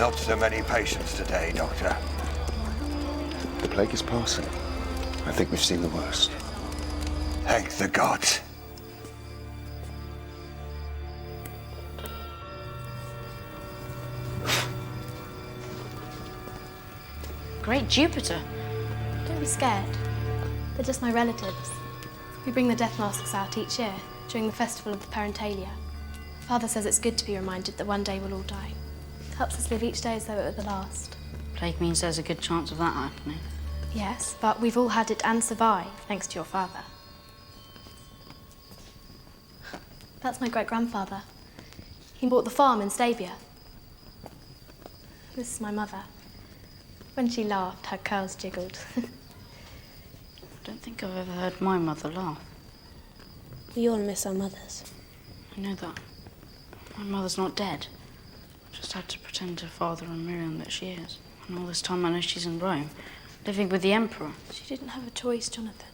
Not so many patients today, Doctor. The plague is passing. I think we've seen the worst. Thank the gods. Great Jupiter. Don't be scared. They're just my relatives. We bring the death masks out each year during the festival of the Parentalia. Father says it's good to be reminded that one day we'll all die. It helps us live each day as though it were the last. Plague means there's a good chance of that happening. Yes, but we've all had it and survived, thanks to your father. That's my great-grandfather. He bought the farm in Stabia. This is my mother. When she laughed, her curls jiggled. I don't think I've ever heard my mother laugh. We all miss our mothers. I know that. My mother's not dead. I just had to pretend to Father and Miriam that she is. And all this time I know she's in Rome, living with the Emperor. She didn't have a choice, Jonathan.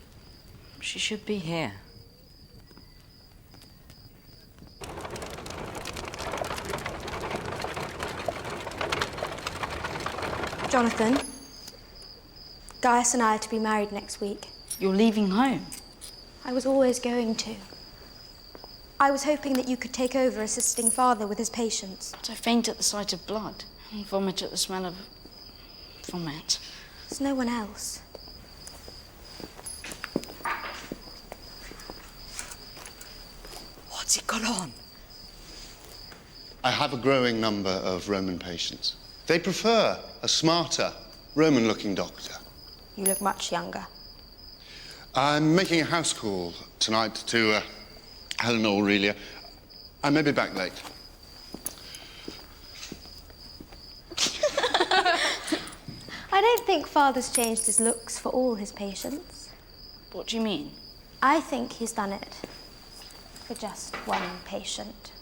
She should be here. Jonathan, Gaius and I are to be married next week. You're leaving home? I was always going to. I was hoping that you could take over assisting Father with his patients. But I faint at the sight of blood and vomit at the smell of vomit. There's no one else. What's he got on? I have a growing number of Roman patients. They prefer a smarter, Roman-looking doctor. You look much younger. I'm making a house call tonight to Helena Aurelia. I may be back late. I don't think Father's changed his looks for all his patients. What do you mean? I think he's done it for just one patient.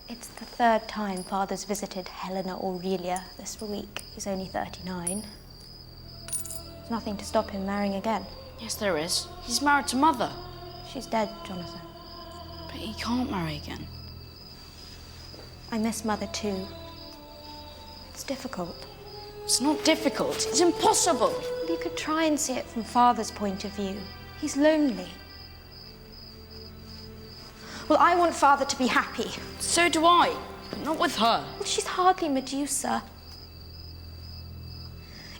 It's the third time Father's visited Helena Aurelia this week. He's only 39. There's nothing to stop him marrying again. Yes, there is. He's married to Mother. She's dead, Jonathan. But he can't marry again. I miss Mother too. It's difficult. It's not difficult. It's impossible. Well, you could try and see it from Father's point of view. He's lonely. Well, I want Father to be happy. So do I. But not with her. Well, she's hardly Medusa.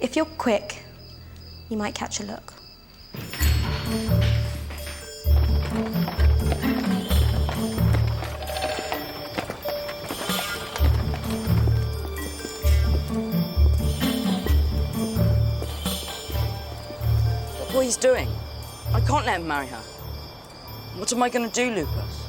If you're quick, you might catch a look. Look what he's doing. I can't let him marry her. What am I going to do, Lupus?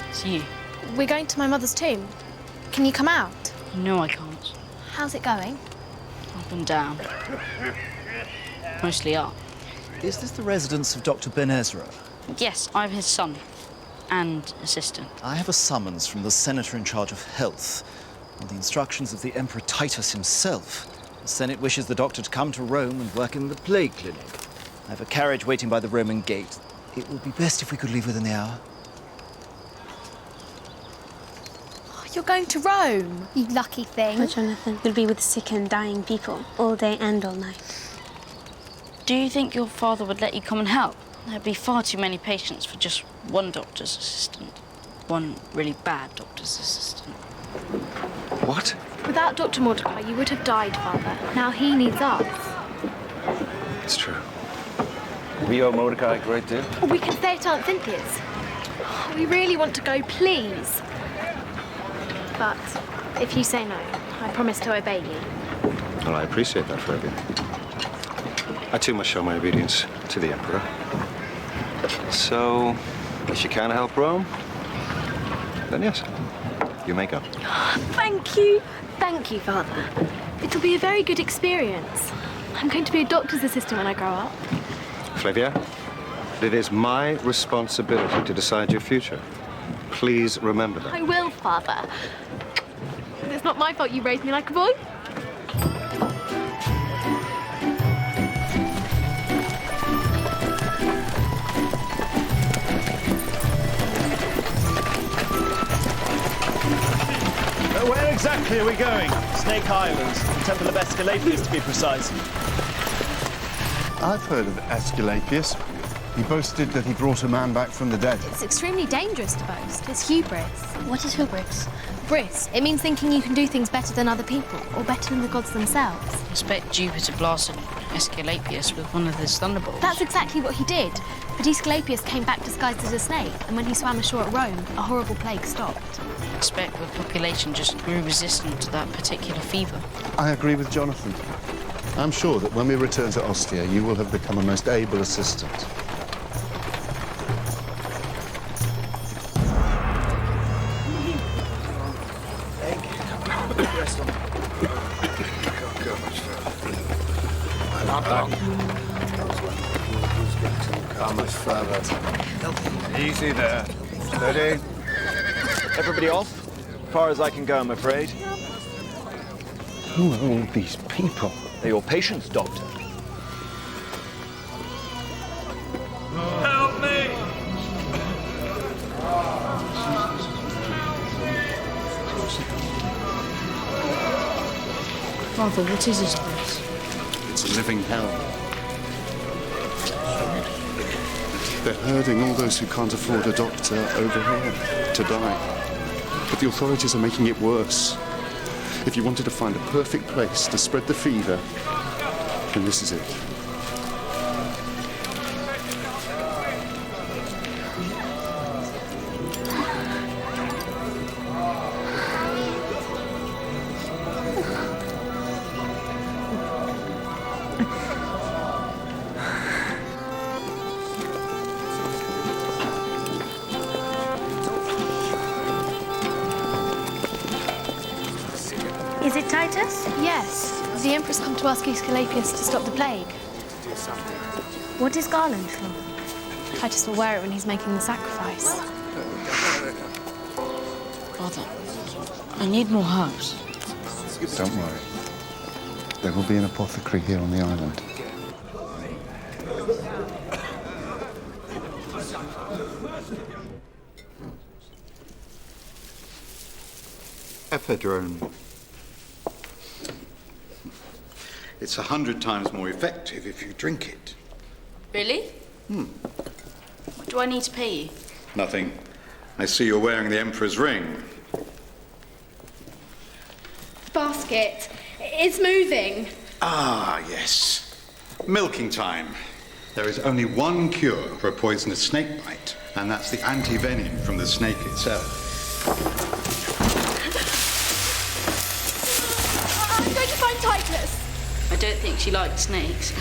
It's you. We're going to my mother's tomb. Can you come out? No, I can't. How's it going? Up and down. Mostly up. Is this the residence of Dr. Ben Ezra? Yes, I'm his son and assistant. I have a summons from the senator in charge of health on the instructions of the Emperor Titus himself. The Senate wishes the doctor to come to Rome and work in the plague clinic. I have a carriage waiting by the Roman gate. It would be best if we could leave within the hour. You're going to Rome, you lucky thing. But Jonathan, you'll be with sick and dying people all day and all night. Do you think your father would let you come and help? There'd be far too many patients for just one doctor's assistant. One really bad doctor's assistant. What? Without Dr. Mordecai, you would have died, Father. Now he needs us. It's true. We owe Mordecai a great deal. Or we can stay at Aunt Cynthia's. We really want to go, please. But if you say no, I promise to obey you. Well, I appreciate that, Fergie. I too must show my obedience to the Emperor. So, if you can help Rome, then yes, you may go. Thank you. Thank you, Father. It'll be a very good experience. I'm going to be a doctor's assistant when I grow up. Flavia, it is my responsibility to decide your future. Please remember that. I will, Father. It's not my fault you raised me like a boy. Where exactly are we going? Snake Island, the Temple of Aesculapius, to be precise. I've heard of Aesculapius. He boasted that he brought a man back from the dead. It's extremely dangerous to boast. It's hubris. What is hubris? Bris. It means thinking you can do things better than other people, or better than the gods themselves. I expect Jupiter blasted Aesculapius with one of his thunderbolts. That's exactly what he did. But Aesculapius came back disguised as a snake, and when he swam ashore at Rome, a horrible plague stopped. I expect the population just grew resistant to that particular fever. I agree with Jonathan. I'm sure that when we return to Ostia, you will have become a most able assistant. Easy there. Steady. Everybody off? As far as I can go, I'm afraid. Who are all these people? They're your patients, Doctor. Help me! Father, what is this place? It's a living hell. They're herding all those who can't afford a doctor over here to die. But the authorities are making it worse. If you wanted to find a perfect place to spread the fever, then this is it. Is it Titus? Yes. The Emperor's come to ask Aesculapius to stop the plague. What is garland for? Titus will wear it when he's making the sacrifice. Father, I need more herbs. Don't worry. There will be an apothecary here on the island. Ephedrone. It's 100 times more effective if you drink it. Really? What do I need to pay you? Nothing. I see you're wearing the Emperor's ring. Basket. It's moving. Ah, yes. Milking time. There is only one cure for a poisonous snake bite, and that's the anti-venom from the snake itself. I'm going to find Titus. I don't think she liked snakes.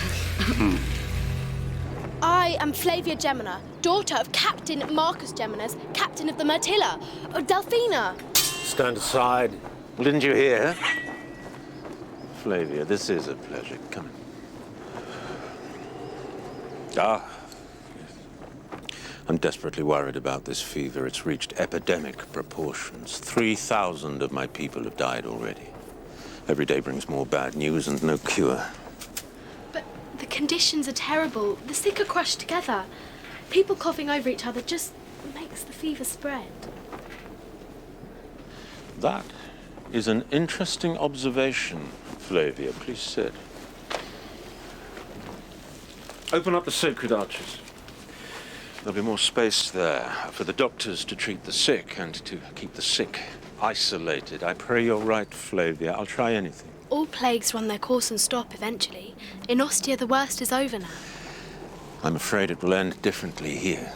I am Flavia Gemina, daughter of Captain Marcus Geminus, captain of the Myrtilla, Delphina. Stand aside. Well, didn't you hear? Flavia, this is a pleasure. Come in. Ah. I'm desperately worried about this fever. It's reached epidemic proportions. 3,000 of my people have died already. Every day brings more bad news and no cure. But the conditions are terrible. The sick are crushed together. People coughing over each other just makes the fever spread. That is an interesting observation, Flavia. Please sit. Open up the sacred arches. There'll be more space there for the doctors to treat the sick and to keep the sick isolated. I pray you're right, Flavia. I'll try anything. All plagues run their course and stop eventually. In Ostia, the worst is over now. I'm afraid it will end differently here.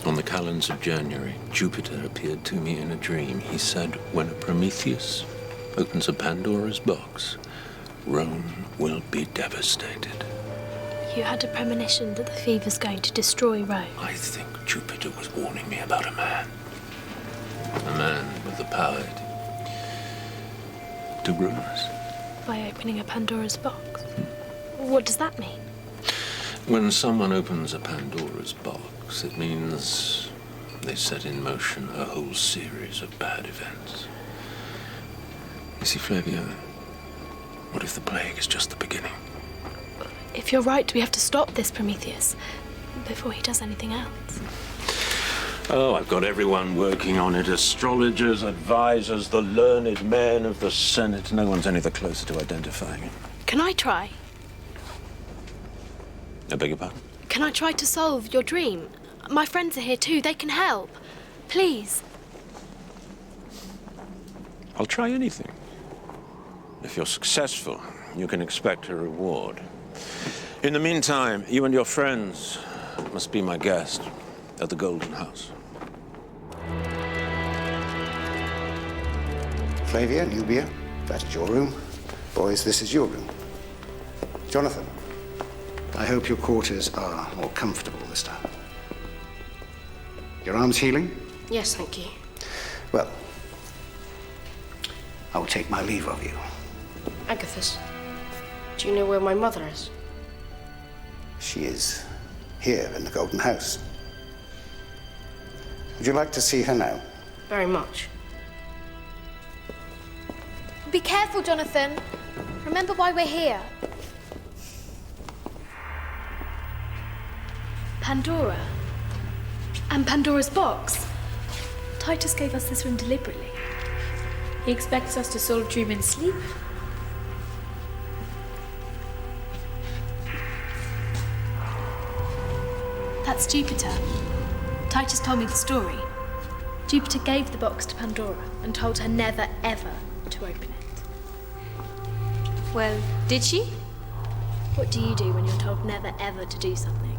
On the calends of January, Jupiter appeared to me in a dream. He said, when a Prometheus opens a Pandora's box, Rome will be devastated. You had a premonition that the fever's going to destroy Rome. I think Jupiter was warning me about a man. A man with the power to ruin us. By opening a Pandora's box. What does that mean? When someone opens a Pandora's box, it means they set in motion a whole series of bad events. You see, Flavia, what if the plague is just the beginning? If you're right, we have to stop this Prometheus before he does anything else. Oh, I've got everyone working on it. Astrologers, advisors, the learned men of the Senate. No one's any the closer to identifying it. Can I try? I beg your pardon? Can I try to solve your dream? My friends are here too. They can help. Please. I'll try anything. If you're successful, you can expect a reward. In the meantime, you and your friends must be my guest at the Golden House. Flavia, Nubia, that is your room. Boys, this is your room. Jonathan, I hope your quarters are more comfortable this time. Your arm's healing? Yes, thank you. Well, I will take my leave of you. Agathis, do you know where my mother is? She is here in the Golden House. Would you like to see her now? Very much. Be careful, Jonathan. Remember why we're here. Pandora. And Pandora's box. Titus gave us this room deliberately. He expects us to solve dream in sleep. That's Jupiter. Titus told me the story. Jupiter gave the box to Pandora and told her never, ever to open it. Well, did she? What do you do when you're told never, ever to do something?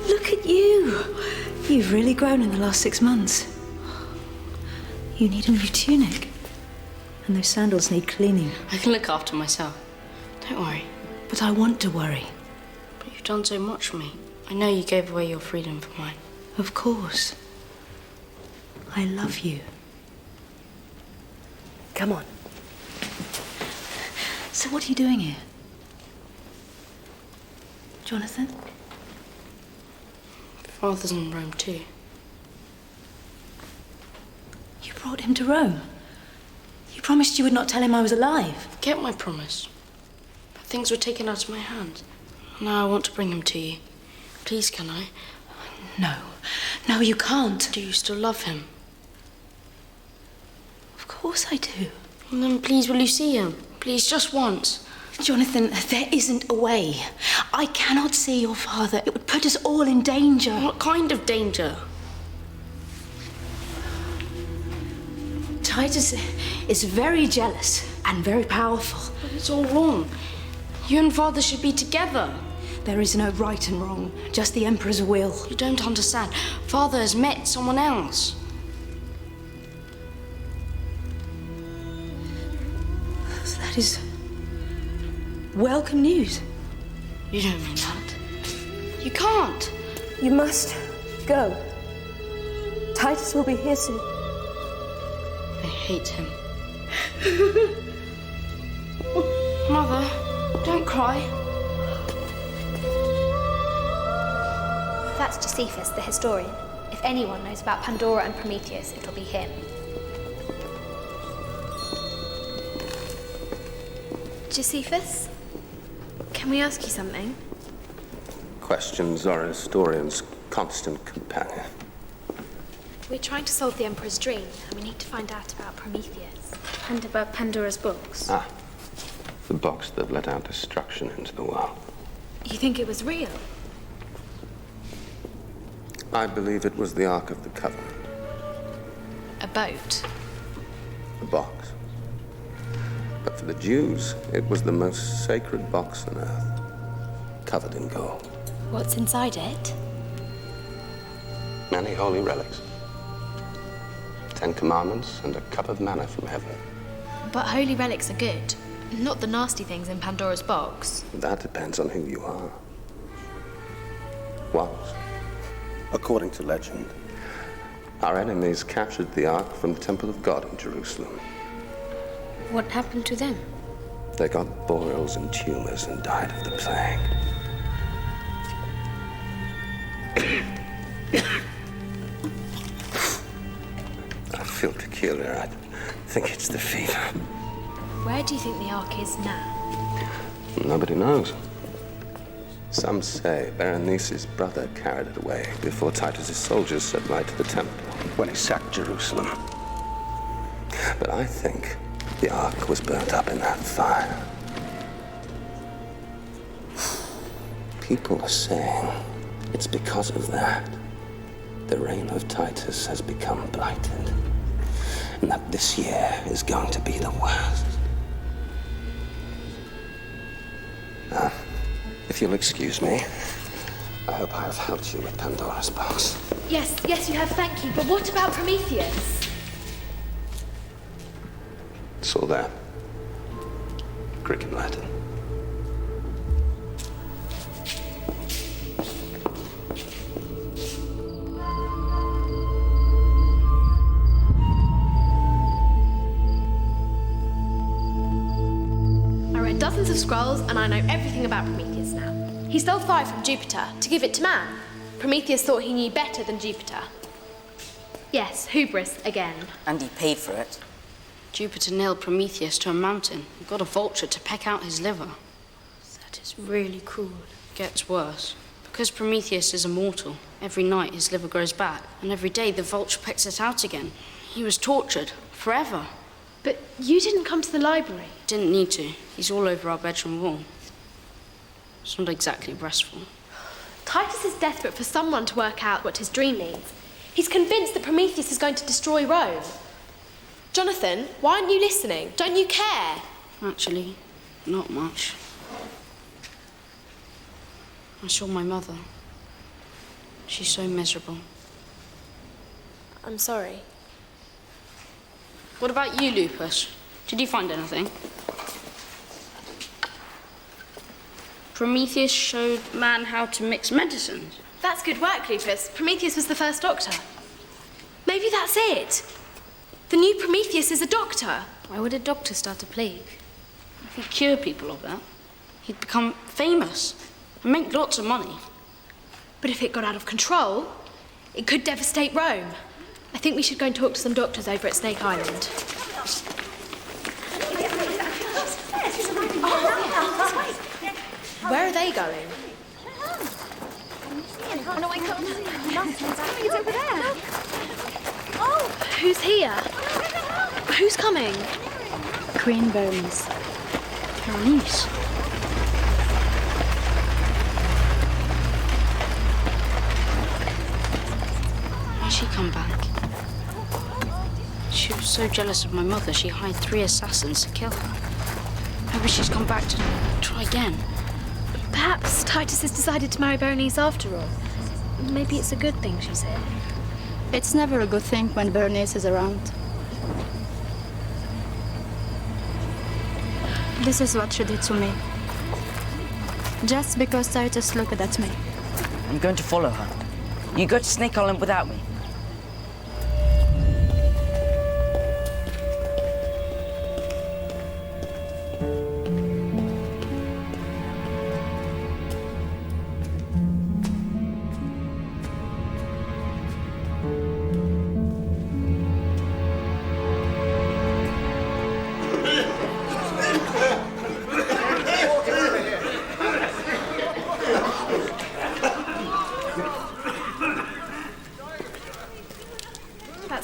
Look at you. You've really grown in the last 6 months. You need a new tunic. And those sandals need cleaning. I can look after myself. Don't worry. But I want to worry. But you've done so much for me. I know you gave away your freedom for mine. Of course. I love you. Come on. So what are you doing here? Jonathan? Father's in Rome too. You brought him to Rome? You promised you would not tell him I was alive. Forget my promise. But things were taken out of my hands. Now I want to bring him to you. Please, can I? No. No, you can't. Do you still love him? Of course I do. And then please, will you see him? Please, just once. Jonathan, there isn't a way. I cannot see your father. It would put us all in danger. What kind of danger? Titus is very jealous and very powerful. But it's all wrong. You and Father should be together. There is no right and wrong, just the Emperor's will. You don't understand. Father has met someone else. That is welcome news. You don't mean that. You can't. You must go. Titus will be here soon. I hate him. Mother, don't cry. That's Josephus, the historian. If anyone knows about Pandora and Prometheus, it'll be him. Josephus, can we ask you something? Questions are a historian's constant companion. We're trying to solve the Emperor's dream, and we need to find out about Prometheus. And about Pandora's box. Ah, the box that let out destruction into the world. You think it was real? I believe it was the Ark of the Covenant. A boat? The box. But for the Jews, it was the most sacred box on earth, covered in gold. What's inside it? Many holy relics. 10 commandments and a cup of manna from heaven. But holy relics are good, not the nasty things in Pandora's box. That depends on who you are. Was. According to legend, our enemies captured the Ark from the Temple of God in Jerusalem. What happened to them? They got boils and tumors and died of the plague. I feel peculiar. I think it's the fever. Where do you think the Ark is now? Nobody knows. Some say Berenice's brother carried it away before Titus's soldiers set light to the temple when he sacked Jerusalem. But I think the Ark was burnt up in that fire. People are saying it's because of that the reign of Titus has become blighted, and that this year is going to be the worst. If you'll excuse me, I hope I have helped you with Pandora's box. Yes, you have, thank you. But what about Prometheus? It's all there. Greek and Latin. I read dozens of scrolls and I know everything about Prometheus now. He stole fire from Jupiter to give it to man. Prometheus thought he knew better than Jupiter. Yes, hubris again. And he paid for it. Jupiter nailed Prometheus to a mountain and got a vulture to peck out his liver. That is really cruel. Gets worse. Because Prometheus is immortal, every night his liver grows back, and every day the vulture pecks it out again. He was tortured forever. But you didn't come to the library. Didn't need to. He's all over our bedroom wall. It's not exactly restful. Titus is desperate for someone to work out what his dream means. He's convinced that Prometheus is going to destroy Rome. Jonathan, why aren't you listening? Don't you care? Actually, not much. I saw my mother. She's so miserable. I'm sorry. What about you, Lupus? Did you find anything? Prometheus showed man how to mix medicines. That's good work, Lupus. Prometheus was the first doctor. Maybe that's it. The new Prometheus is a doctor. Why would a doctor start a plague? If he'd cure people of that, he'd become famous and make lots of money. But if it got out of control, it could devastate Rome. I think we should go and talk to some doctors over at Snake Island. Where are they going? Who's here? Who's coming? Queen Berenice. Berenice? Why'd she come back? She was so jealous of my mother, she hired 3 assassins to kill her. Maybe she's come back to try again. Perhaps Titus has decided to marry Berenice after all. Maybe it's a good thing she's here. It's never a good thing when Berenice is around. This is what she did to me. Just because Titus looked at me. I'm going to follow her. You go to Snake Island without me.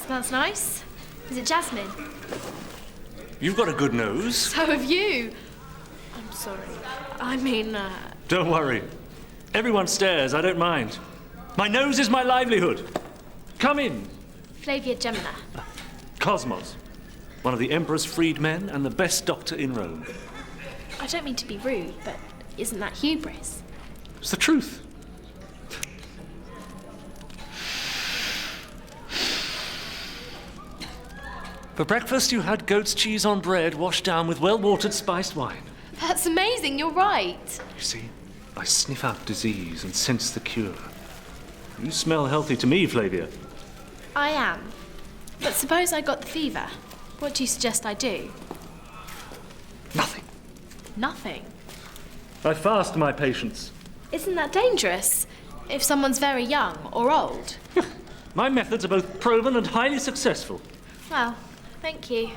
Smells nice. Is it jasmine? You've got a good nose. So have you. I'm sorry. I mean, Don't worry. Everyone stares, I don't mind. My nose is my livelihood. Come in. Flavia Gemina. Cosmos. one of the Emperor's freedmen and the best doctor in Rome. I don't mean to be rude, but isn't that hubris? It's the truth. For breakfast, you had goat's cheese on bread washed down with well-watered spiced wine. That's amazing, you're right. You see, I sniff out disease and sense the cure. You smell healthy to me, Flavia. I am. But suppose I got the fever. What do you suggest I do? Nothing. Nothing? I fast my patients. Isn't that dangerous? If someone's very young or old? My methods are both proven and highly successful. Well, thank you.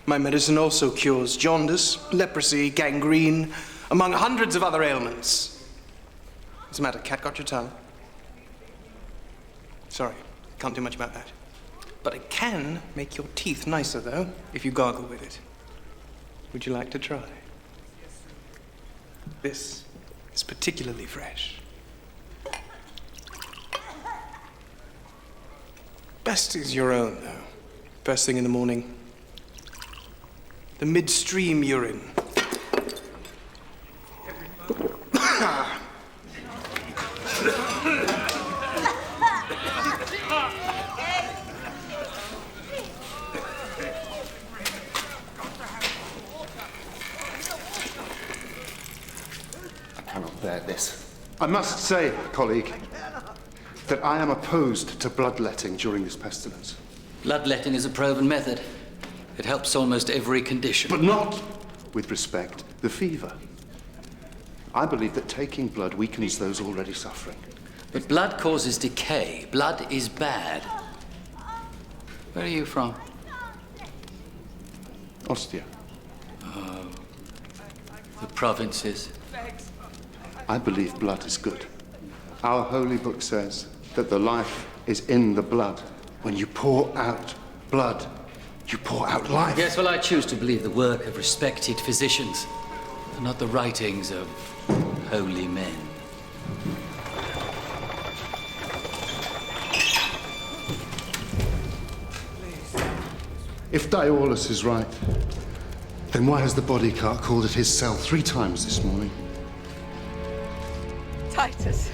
My medicine also cures jaundice, leprosy, gangrene, among hundreds of other ailments. What's the matter? Cat got your tongue? Sorry, can't do much about that. But it can make your teeth nicer, though, if you gargle with it. Would you like to try? This is particularly fresh. Best is your own, though. First thing in the morning. The midstream urine. I cannot bear this. I must say, colleague, that I am opposed to bloodletting during this pestilence. Bloodletting is a proven method. It helps almost every condition. But not, with respect, the fever. I believe that taking blood weakens those already suffering. But blood causes decay. Blood is bad. Where are you from? Ostia. Oh, the provinces. I believe blood is good. Our holy book says that the life is in the blood. When you pour out blood, you pour out life. Yes, well, I choose to believe the work of respected physicians, and not the writings of holy men. If Diabolus is right, then why has the body cart called at his cell 3 times this morning? Titus,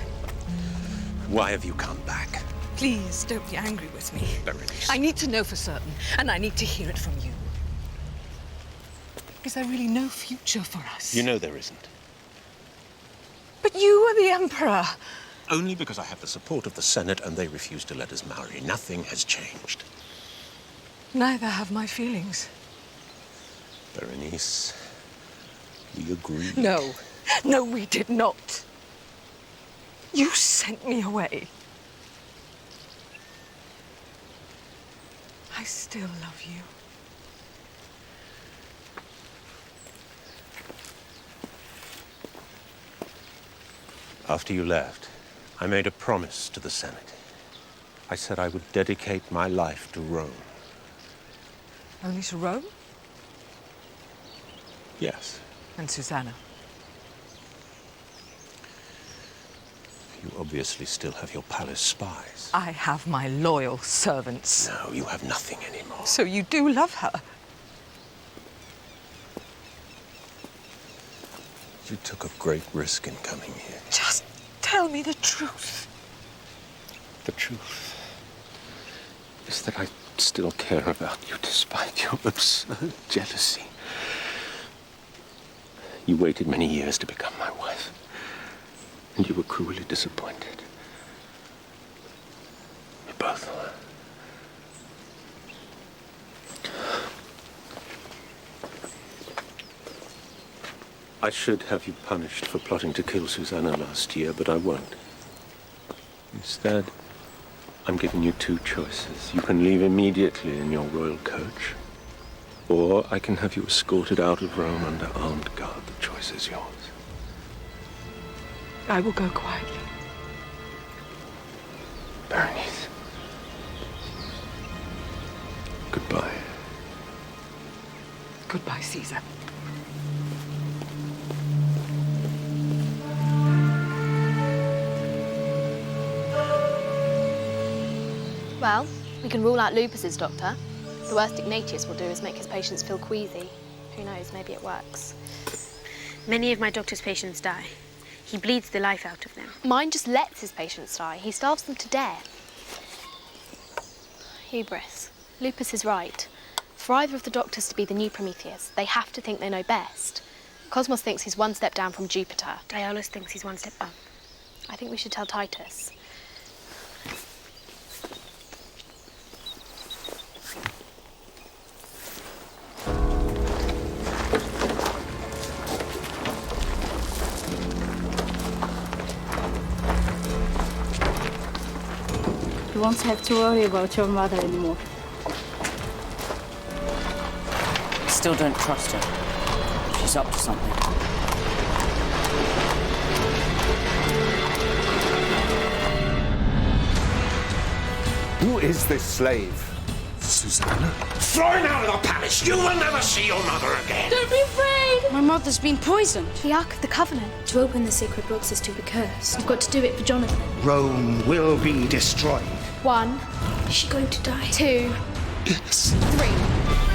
Why have you come back? please don't be angry with me. Berenice. I need to know for certain, and I need to hear it from you. Is there really no future for us? You know there isn't. But you are the Emperor. Only because I have the support of the Senate and they refuse to let us marry. Nothing has changed. Neither have my feelings. Berenice, we agreed. No. No, we did not. You sent me away. I still love you. After you left, I made a promise to the Senate. I said I would dedicate my life to Rome. Only to Rome? Yes. And Susanna. You obviously still have your palace spies. I have my loyal servants. No, you have nothing anymore. So you do love her? You took a great risk in coming here. Just tell me the truth. The truth is that I still care about you despite your absurd jealousy. You waited many years to become my wife, and you were cruelly disappointed. We both were. I should have you punished for plotting to kill Susanna last year, but I won't. Instead, I'm giving you two choices. You can leave immediately in your royal coach, or I can have you escorted out of Rome under armed guard. The choice is yours. I will go quietly. Berenice. Goodbye. Goodbye, Caesar. Well, we can rule out lupus's, Doctor. The worst Ignatius will do is make his patients feel queasy. Who knows, maybe it works. Many of my doctor's patients die. He bleeds the life out of them. Mine just lets his patients die. He starves them to death. Hubris. Lupus is right. For either of the doctors to be the new Prometheus, they have to think they know best. Cosmos thinks he's one step down from Jupiter. Diaolus thinks he's one step up. I think we should tell Titus. You won't have to worry about your mother anymore. I still don't trust her. She's up to something. Who is this slave? Susanna? Throw him out of the palace! You will never see your mother again! Don't be afraid! My mother's been poisoned. The Ark of the Covenant. To open the sacred books is to be cursed. I've got to do it for Jonathan. Rome will be destroyed. 1. Is she going to die? 2. Yes. 3.